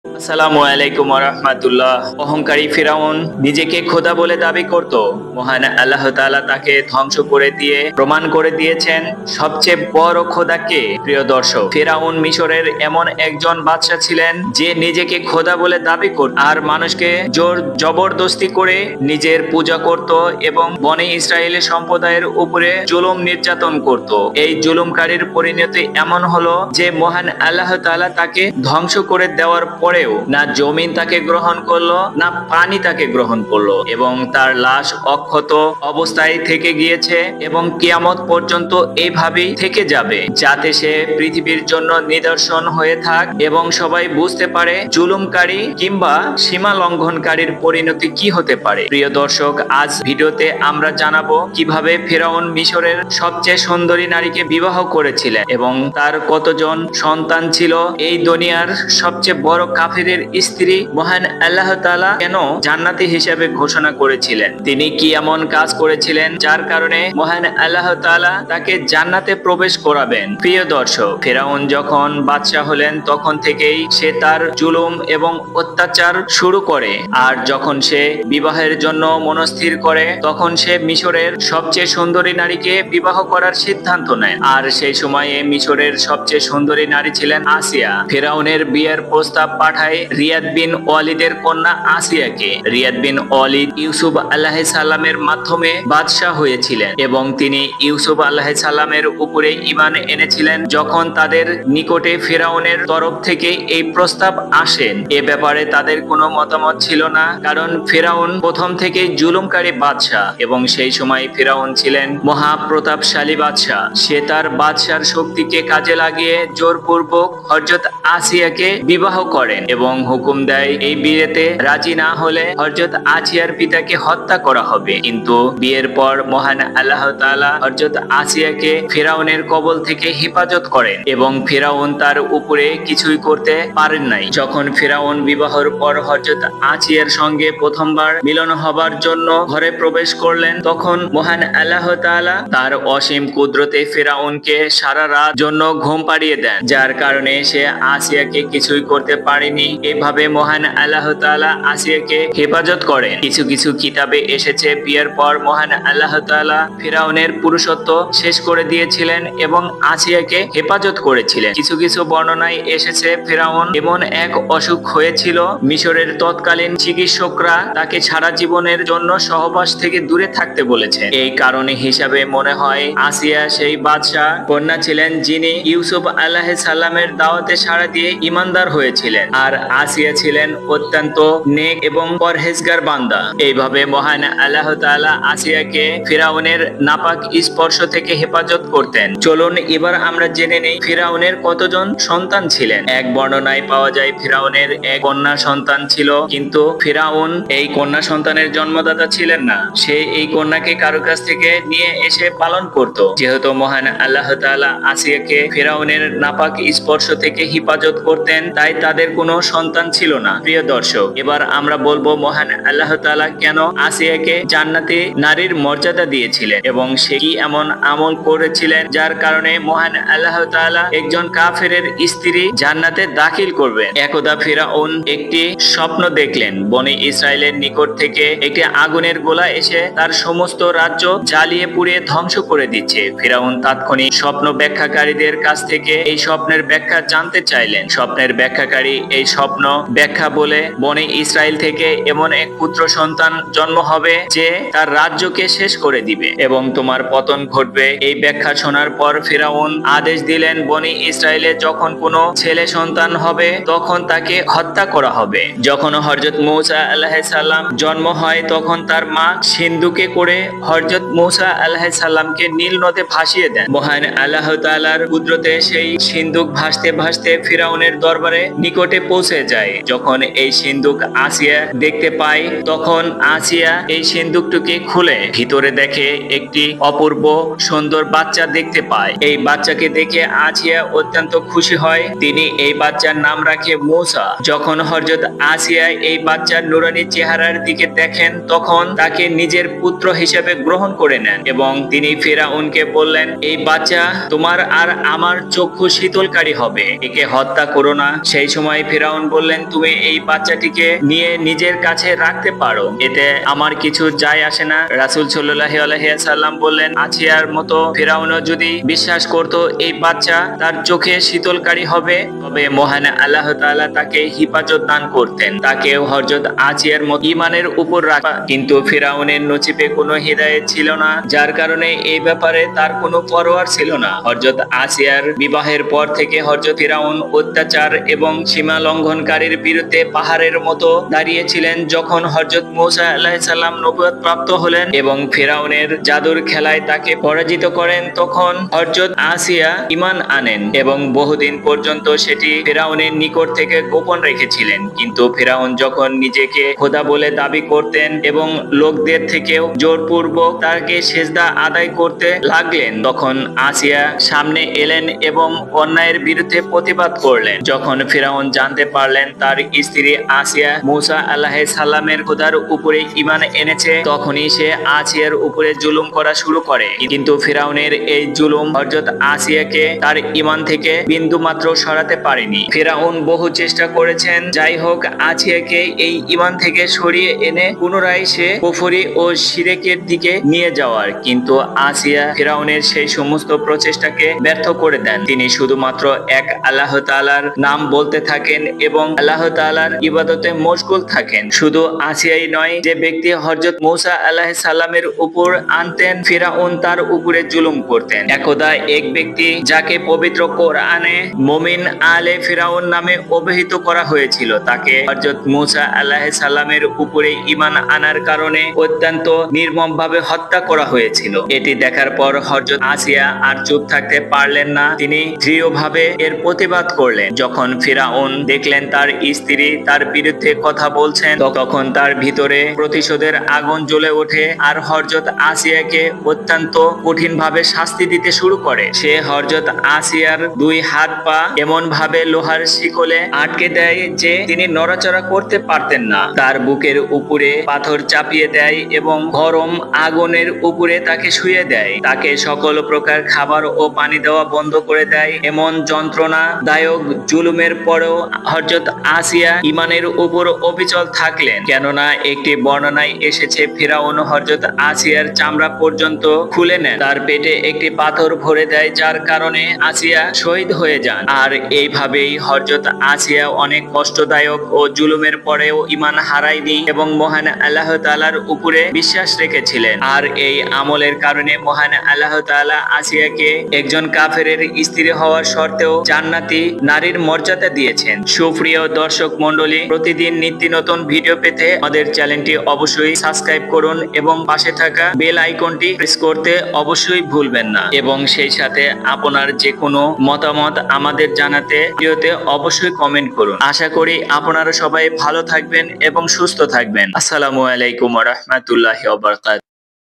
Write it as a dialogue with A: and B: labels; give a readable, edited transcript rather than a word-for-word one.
A: আসসালামু আলাইকুম ওয়া রাহমাতুল্লাহ। অহংকারী ফিরাউন নিজেকে খোদা বলে দাবি করত। মহান আল্লাহ তাআলা তাকে ধ্বংস করে দিয়ে প্রমাণ করে দিয়েছেন সবচেয়ে বড় খোদাকে। প্রিয় দর্শক, ফিরাউন মিশরের এমন একজন বাদশা ছিলেন যে নিজেকে খোদা বলে দাবি করত আর মানুষকে জোর জবরদস্তি করে নিজের পূজা করত এবং বনি ইসরায়েলের সম্প্রদায়ের উপরে জুলুম নির্যাতন করত। এই জুলুমকারীর পরিণতি এমন হলো যে মহান আল্লাহ তাআলা তাকে ধ্বংস করে দেওয়ার পরেও না জমিন তাকে গ্রহণ করলো, না পানি তাকে গ্রহণ করলো, এবং তার লাশ অক্ষত অবস্থায় থেকে গিয়েছে এবং কিয়ামত পর্যন্ত এইভাবেই থেকে যাবে, যাতে সে পৃথিবীর জন্য নিদর্শন হয়ে থাক এবং সবাই বুঝতে পারে জুলুমকারী কিংবা সীমা লঙ্ঘনকারীর পরিণতি কি হতে পারে। প্রিয় দর্শক, আজ ভিডিওতে আমরা জানাবো কিভাবে ফিরাউন মিশরের সবচেয়ে সুন্দরী নারীকে বিবাহ করেছিলেন এবং তার কতজন সন্তান ছিল। এই দুনিয়ার সবচেয়ে বড় কাফিরের স্ত্রী মহান আল্লাহ তাআলা কেন জান্নাতি হিসেবে ঘোষণা করেছিলেন, তিনি কি এমন কাজ করেছিলেন যার কারণে মহান আল্লাহ তাআলা তাকে জান্নাতে প্রবেশ করাবেন। প্রিয় দর্শক, ফিরাউন যখন বাদশা হলেন তখন থেকেই সে তার জুলুম এবং অত্যাচার শুরু করে, আর যখন সে বিবাহের জন্য মনস্থির করে তখন সে মিশরের সবচেয়ে সুন্দরী নারীকে বিবাহ করার সিদ্ধান্ত নেয়। আর সেই সময়ে মিশরের সবচেয়ে সুন্দরী নারী ছিলেন আসিয়া। ফিরাউনের বিয়ের প্রস্তাব পাঠায় রিয়াদ বিন ওয়ালিদের কন্যা আসিয়াকে। রিয়াদ বিন ওয়ালিদ ইউসুফ আলাইহিস সালামের মাধ্যমে বাদশাহ হয়েছিলেন এবং তিনি ইউসুফ আলাইহিস সালামের উপরে ঈমান এনেছিলেন যখন তাদের নিকটে ফিরাউনের তরফ থেকে এই প্রস্তাব আসেন। এ ব্যাপারে তাদের কোনো মতামত ছিল না, কারণ ফিরাউন প্রথম থেকেই জুলুমকারী বাদশাহ এবং সেই সময় ফিরাউন ছিলেন মহাপ্রতাপশালী বাদশাহ। সে তার বাদশার শক্তিকে কাজে লাগিয়ে জোরপূর্বক হযরত আসিয়াকে বিবাহ করেন এবং হুকুম দেয় এই বিয়েতে রাজি না হলে হযরত আসিয়ার পিতাকে হত্যা করা হবে। কিন্তু বিয়ের পর মহান আল্লাহ তাআলা হযরত আসিয়াকে ফিরাউনের কবল থেকে হেফাজত করেন এবং ফিরাউন তার উপরে কিছুই করতে পারেন নাই। যখন ফিরাউন বিবাহের পর হযরত আসিয়ার সঙ্গে প্রথমবার মিলন হবার জন্য ঘরে প্রবেশ করলেন, তখন মহান আল্লাহ তাআলা তার অসীম কুদরতে ফিরাউনকে সারা রাত জন্য ঘুম পাড়িয়ে দেন, যার কারণে সে আসিয়াকে কিছুই করতে পারেনি। এভাবে মহান আল্লাহ তাআলা আসিয়াকে হেফাজত করেন। কিছু কিছু কিতাবে এসেছে বিয়ের পর মহান আল্লাহ তাআলা ফিরাউনের পুরুষত্ব শেষ করে দিয়েছিলেন এবং আসিয়াকে হেফাজত করেছিলেন। কিছু কিছু বর্ণনায় এসেছে ফিরাউন এমন এক অসুখ হয়েছিল, মিশরের তৎকালীন চিকিৎসকরা তাকে সারা জীবনের জন্য সহবাস থেকে দূরে থাকতে বলেছেন। এই কারণে হিসাবে মনে হয় আসিয়া সেই বাদশাহ কন্যা ছিলেন যিনি ইউসুফ আলাইহিস সালামের দাওয়াতে সাড়া দিয়ে ঈমানদার হয়েছিলেন, আর আসিয়া ছিলেন অত্যন্ত নেক এবং পরহেজগার বান্দা। এইভাবে মহান আল্লাহ তাআলা আসিয়াকে ফিরাউনের নাপাক স্পর্শ থেকে হেফাজত করতেন। চলুন এবার আমরা জেনে নেই ফিরাউনের কতজন সন্তান ছিলেন। এক বর্ণনায় পাওয়া যায় ফিরাউনের এক কন্যা সন্তান ছিল, কিন্তু ফিরাউন এই কন্যা সন্তানের জন্মদাতা ছিলেন না। সে এই কন্যাকে কারো কাছ থেকে নিয়ে এসে পালন করত। যেহেতু মহান আল্লাহ তাআলা আসিয়াকে ফিরাউনের নাপাক স্পর্শ থেকে হেফাজত করতেন, তাই তাদের কোনো সন্তান ছিল না। প্রিয় দর্শক, এবার আমরা বলবো মহান আল্লাহ তাআলা কেন আসিয়াকে জান্নাতি নারীর মর্যাদা দিয়েছিলেন এবং সে কি এমন আমল করেছিলেন যার কারণে মহান আল্লাহ তাআলা একজন কাফেরের স্ত্রী জান্নাতে দাখিল করবেন। একদা ফিরাউন একটি স্বপ্ন দেখলেন, বনি ইসরায়েলের নিকট থেকে একটি আগুনের গোলা এসে তার সমস্ত রাজ্য জ্বালিয়ে পুড়িয়ে ধ্বংস করে দিচ্ছে। ফিরাউন তাৎক্ষণিক স্বপ্ন ব্যাখ্যাকারীদের কাছ থেকে এই স্বপ্নের ব্যাখ্যা জানতে চাইলেন। স্বপ্নের ব্যাখ্যাকারী এই স্বপ্ন ব্যাখ্যা বলে বনি ইসরায়েল থেকে এমন এক পুত্র সন্তান জন্ম হবে যে তার রাজ্যকে শেষ করে দিবে এবং তোমার পতন ঘটবে। এই ব্যাখ্যা শোনার পর ফিরাউন আদেশ দিলেন বনি ইসরায়েলে যখন কোনো ছেলে সন্তান হবে তখন তাকে হত্যা করা হবে। যখন হযরত মূসা আলাইহিস সালাম জন্ম হয় তখন তার মা সিন্ধুকে করে হযরত মূসা আলাইহিস সালামকে নীল নদে ভাসিয়ে দেন। মহান আল্লাহ তাআলার কুদরতে সেই সিন্ধুক ভাসতে ভাসতে ফিরাউনের দরবারে নিকটে পৌঁছে যায়। যখন এই সিন্ধুক আসিয়া দেখতে পায় তখন আসিয়া এই সিন্ধুকটিকে খুলে ভিতরে দেখে একটি অপূর্ব সুন্দর বাচ্চা দেখতে পায়। এই বাচ্চাকে দেখে আসিয়া অত্যন্ত খুশি হয়। তিনি এই বাচ্চার নাম রাখে মূসা। যখন হযরত আসিয়া এই বাচ্চার নুরানী চেহারার দিকে দেখেন তখন তাকে নিজের পুত্র হিসেবে গ্রহণ করে নেন এবং তিনি ফিরাউনকে বললেন, এই বাচ্চা তোমার আর আমার চক্ষু শীতলকারী হবে, একে হত্যা করো না। সেই সময় ফিরাউন বললেন, তুমি এই বাচ্চাটিকে নিয়ে নিজের কাছে রাখতে পারো, এতে আমার কিছু যায় আসে না। রাসূল সাল্লাল্লাহু আলাইহি ওয়াসাল্লাম বললেন, আসিয়ার মতো ফিরাউনও যদি বিশ্বাস করত এই বাচ্চা তার চোখে শীতলকারী হবে, তবে মহান আল্লাহ তাআলা তাকে হিফাজত দান করতেন, তাকেও হযরত আসিয়ার মতো ঈমানের উপর রাখা। কিন্তু ফিরাউনের নসিবে কোনো হিদায়াত ছিল না, যার কারণে এই ব্যাপারে তার কোনো পরোয়া ছিল না। হযরত আসিয়ার বিবাহের পর থেকে হযরত ফিরাউন অত্যাচার এবং সীমা লঙ্ঘনকারীর বিরুদ্ধে পাহাড়ের মতো দাঁড়িয়েছিলেন। যখন হযরত মূসা আলাইহিস সালাম নবুয়ত প্রাপ্ত হলেন এবং ফিরাউনের জাদুর খেলায় তাকে পরাজিত করেন, তখন হযরত আসিয়া ঈমান আনেন এবং বহুদিন পর্যন্ত সেটি ফিরাউনের নিকট থেকে গোপন রেখেছিলেন। কিন্তু ফিরাউন যখন নিজেকে খোদা বলে দাবি করতেন এবং লোকদের থেকেও জোরপূর্বক তাকে সেজদা আদায় করতে লাগলেন, তখন আসিয়া সামনে এলেন এবং অন্যায়ের বিরুদ্ধে প্রতিবাদ করলেন। যখন ফিরাউন জানতে পারলেন তার স্ত্রী আসিয়া মূসা আলাইহিস সালামের খোদার উপরে ঈমান এনেছে, তখনই সে আসিয়ার উপরে জুলুম করা শুরু করে। কিন্তু ফিরাউনের এই জুলুম হযরত আসিয়াকে তার ঈমান থেকে বিন্দু মাত্র সরাতে পারেনি। ফিরাউন বহু চেষ্টা করেছেন, যাই হোক, আসিয়াকে এই ঈমান থেকে সরিয়ে এনে পুনরায় সে কুফরি ও শিরকের দিকে নিয়ে যাওয়ার, কিন্তু আসিয়া ফিরাউনের সেই সমস্ত প্রচেষ্টাকে ব্যর্থ করে দেন। তিনি শুধুমাত্র এক আল্লাহ তাআলার নাম বলতে থাকেন এবং আল্লাহ তাআলার ইবাদতে মশগুল থাকেন। শুধু আসিয়াই নয়, যে ব্যক্তি হযরত মূসা আলাইহিস সালামের উপর আনতেন, ফিরাউন তার উপরে জুলুম করতেন। একদা এক ব্যক্তি, যাকে পবিত্র কোরআনে মুমিন আলে ফিরাউন নামে অভিহিত করা হয়েছিল, তাকে হযরত মূসা আলাইহিস সালামের উপরে ঈমান আনার কারণে অত্যন্ত নির্মমভাবে হত্যা করা হয়েছিল। এটি দেখার পর হযরত আসিয়া আর চুপ থাকতে পারলেন না, তিনি দৃঢ়ভাবে এর প্রতিবাদ করলেন। যখন ফিরাউন দেখলেন তার স্ত্রী তার বিরুদ্ধে কথা বলছেন, তখন তার ভিতরে প্রতিশোধের আগুন জ্বলে ওঠে আর হযরত আসিয়াকে অত্যন্ত কঠিন ভাবে শাস্তি দিতে শুরু করে। সে হযরত আসিয়ার দুই হাত পা এমন ভাবে লোহার শিকলে আটকে দেয় যে তিনি নড়াচড়া করতে পারতেন না। তার বুকের উপরে পাথর চাপিয়ে দেয় এবং গরম আগুনের উপরে তাকে শুয়ে দেয়। তাকে সকল প্রকার খাবার ও পানি দেওয়া বন্ধ করে দেয়। এমন যন্ত্রণাদায়ক জুলুমের পরেও হযরত আসিয়া ঈমানের উপর অবিচল থাকলেন, কেননা একটি বর্ণনায় এসেছে ফিরাউন হযরত আসিয়ার চামড়া পর্যন্ত খুলে নেন, তার পেটে একটি পাথর ভরে দেয়, যার কারণে আসিয়া শহীদ হয়ে যান। আর এইভাবেই হযরত আসিয়া অনেক কষ্টদায়ক ও জুলুমের পরেও ঈমান হারায়নি এবং মহান আল্লাহ তাআলার উপরে বিশ্বাস রেখেছিলেন। আর এই আমলের কারণে মহান আল্লাহ তাআলা আসিয়াকে একজন কাফেরের স্ত্রী হওয়ার শর্তেও জান্নাতি নারীর মর্যাদা দিয়েছেন। সুপ্রিয় দর্শক মণ্ডলী, প্রতিদিন নিত্য নতুন ভিডিও পেতে আমাদের চ্যানেলটি অবশ্যই সাবস্ক্রাইব করুন এবং পাশে থাকা বেল আইকনটি প্রেস করতে অবশ্যই ভুলবেন না, এবং সেই সাথে আপনার যে কোনো মতামত আমাদের জানাতে ভিডিওতে অবশ্যই কমেন্ট করুন। আশা করি আপনারা সবাই ভালো থাকবেন এবং সুস্থ থাকবেন। আসসালামু আলাইকুম ওয়া রাহমাতুল্লাহি ওয়া বারাকাতুহু।